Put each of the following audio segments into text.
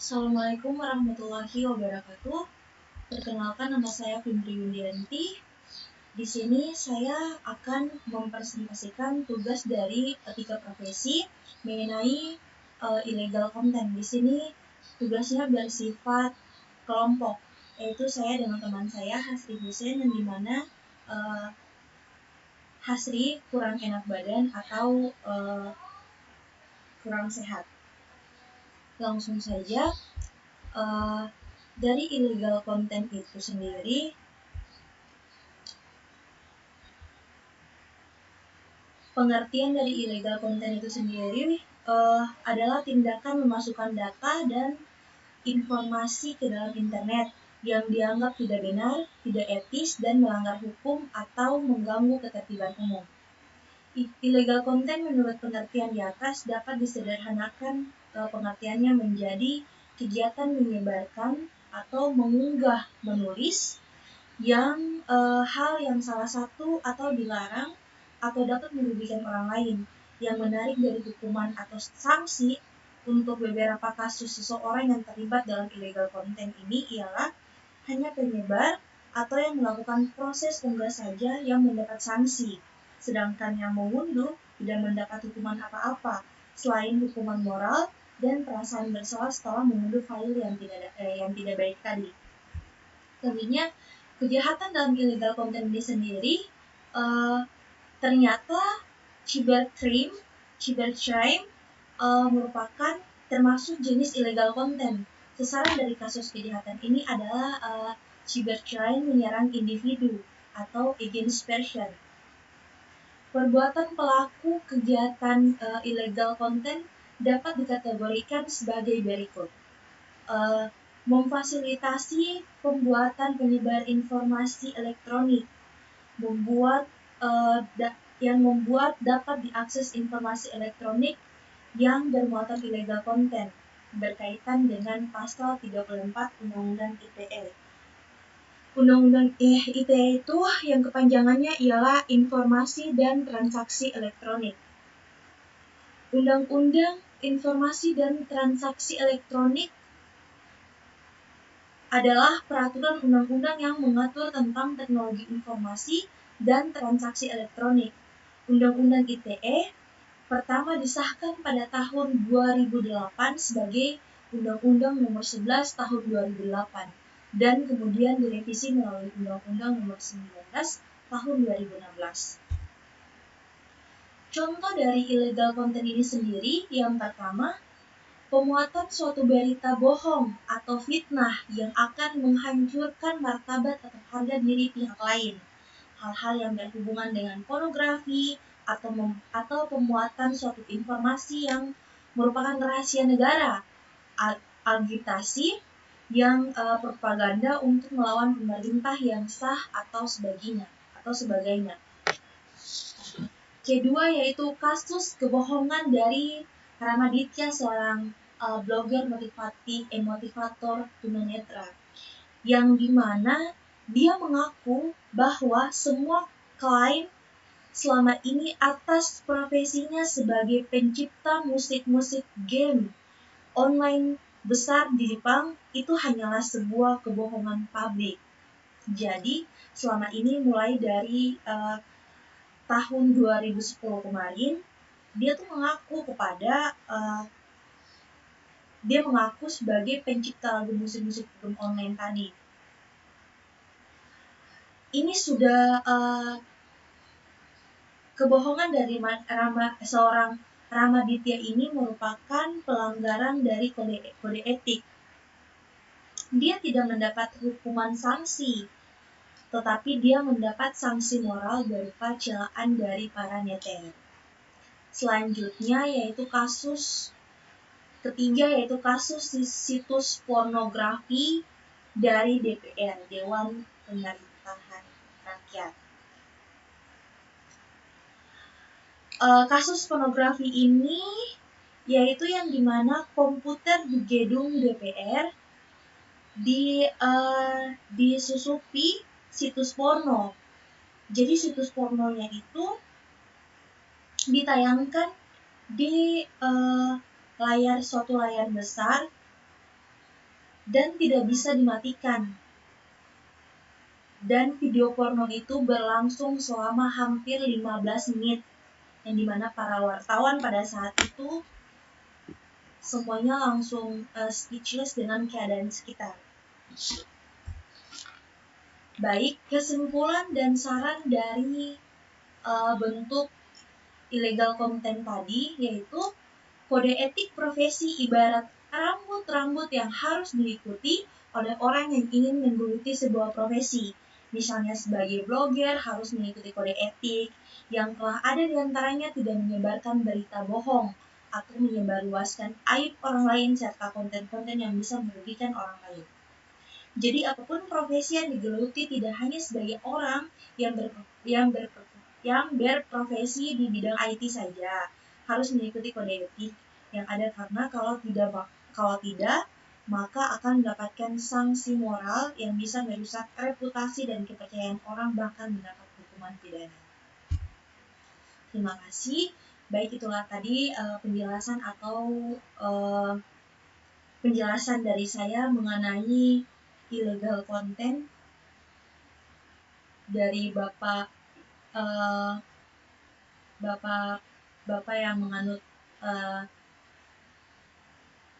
Assalamualaikum warahmatullahi wabarakatuh. Perkenalkan, nama saya Fitri Yundianti. Di sini saya akan mempresentasikan tugas dari tiga profesi mengenai illegal content. Di sini tugasnya bersifat kelompok, yaitu saya dengan teman saya Hasri Hussein, yang dimana Hasri kurang enak badan atau kurang sehat. Langsung saja. Dari illegal content itu sendiri, pengertian dari illegal content itu sendiri adalah tindakan memasukkan data dan informasi ke dalam internet yang dianggap tidak benar, tidak etis, dan melanggar hukum atau mengganggu ketertiban umum. Illegal content menurut pengertian di atas dapat disederhanakan pengertiannya menjadi kegiatan menyebarkan atau mengunggah, menulis yang hal yang salah satu atau dilarang atau dapat merugikan orang lain, yang menarik dari hukuman atau sanksi. Untuk beberapa kasus seseorang yang terlibat dalam illegal content ini ialah hanya penyebar atau yang melakukan proses unggah saja yang mendapat sanksi, sedangkan yang mengunduh tidak mendapat hukuman apa-apa selain hukuman moral dan perasaan bersalah setelah mengunduh file yang tidak baik tadi. Tentunya kejahatan dalam illegal content ini sendiri ternyata cybercrime merupakan termasuk jenis illegal content. Sasaran dari kasus kejahatan ini adalah cybercrime menyerang individu atau against person. Perbuatan pelaku kegiatan illegal content dapat dikategorikan sebagai berikut. Memfasilitasi pembuatan penyebar informasi elektronik, yang membuat dapat diakses informasi elektronik yang bermuatan illegal content berkaitan dengan pasal 34 Undang-Undang ITE. Undang-Undang ITE itu yang kepanjangannya ialah Informasi dan Transaksi Elektronik. Undang-Undang Informasi dan Transaksi Elektronik adalah peraturan undang-undang yang mengatur tentang teknologi informasi dan transaksi elektronik. Undang-Undang ITE pertama disahkan pada tahun 2008 sebagai Undang-Undang Nomor 11 Tahun 2008 dan kemudian direvisi melalui Undang-Undang Nomor 19 Tahun 2016. Contoh dari illegal content ini sendiri, yang pertama, pemuatan suatu berita bohong atau fitnah yang akan menghancurkan martabat atau harga diri pihak lain. Hal-hal yang berhubungan dengan pornografi atau pemuatan suatu informasi yang merupakan rahasia negara, agitasi yang propaganda untuk melawan pemerintah yang sah atau sebagainya. Kedua yaitu kasus kebohongan dari Ramaditya, seorang blogger motivator tunanetra, yang dimana dia mengaku bahwa semua klaim selama ini atas profesinya sebagai pencipta musik game online besar di Jepang itu hanyalah sebuah kebohongan publik. Jadi selama ini mulai dari tahun 2010 kemarin, dia tuh mengaku sebagai pencipta lagu musik game online tadi. Ini sudah kebohongan dari seorang Ramaditya ini merupakan pelanggaran dari kode etik. Dia tidak mendapat hukuman sanksi, tetapi dia mendapat sanksi moral berupa celaan dari para netizen. Selanjutnya yaitu kasus ketiga, yaitu kasus situs pornografi dari DPR, Dewan Pemerintahan Rakyat. Kasus pornografi ini yaitu yang dimana komputer di gedung DPR disusupi situs porno. Jadi situs pornonya itu ditayangkan di suatu layar besar dan tidak bisa dimatikan. Dan video porno itu berlangsung selama hampir 15 menit, yang dimana para wartawan pada saat itu semuanya langsung speechless dengan keadaan sekitar. Baik, kesimpulan dan saran dari bentuk illegal content tadi yaitu kode etik profesi ibarat rambut-rambut yang harus diikuti oleh orang yang ingin menggeluti sebuah profesi. Misalnya sebagai blogger harus mengikuti kode etik yang telah ada di antaranya tidak menyebarkan berita bohong atau menyebarluaskan aib orang lain serta konten-konten yang bisa merugikan orang lain. Jadi apapun profesi yang digeluti tidak hanya sebagai orang yang berprofesi di bidang IT saja harus mengikuti kode etik yang ada, karena kalau tidak maka akan mendapatkan sanksi moral yang bisa merusak reputasi dan kepercayaan orang, bahkan mendapat hukuman pidana. Terima kasih. Baik, itulah tadi penjelasan dari saya mengenai illegal content dari Bapak yang menganut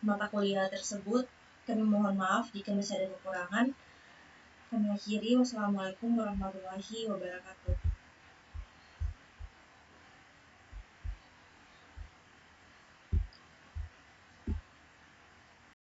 mata kuliah tersebut. Kami mohon maaf jika masih ada kekurangan. Kami akhiri. Wassalamualaikum warahmatullahi wabarakatuh.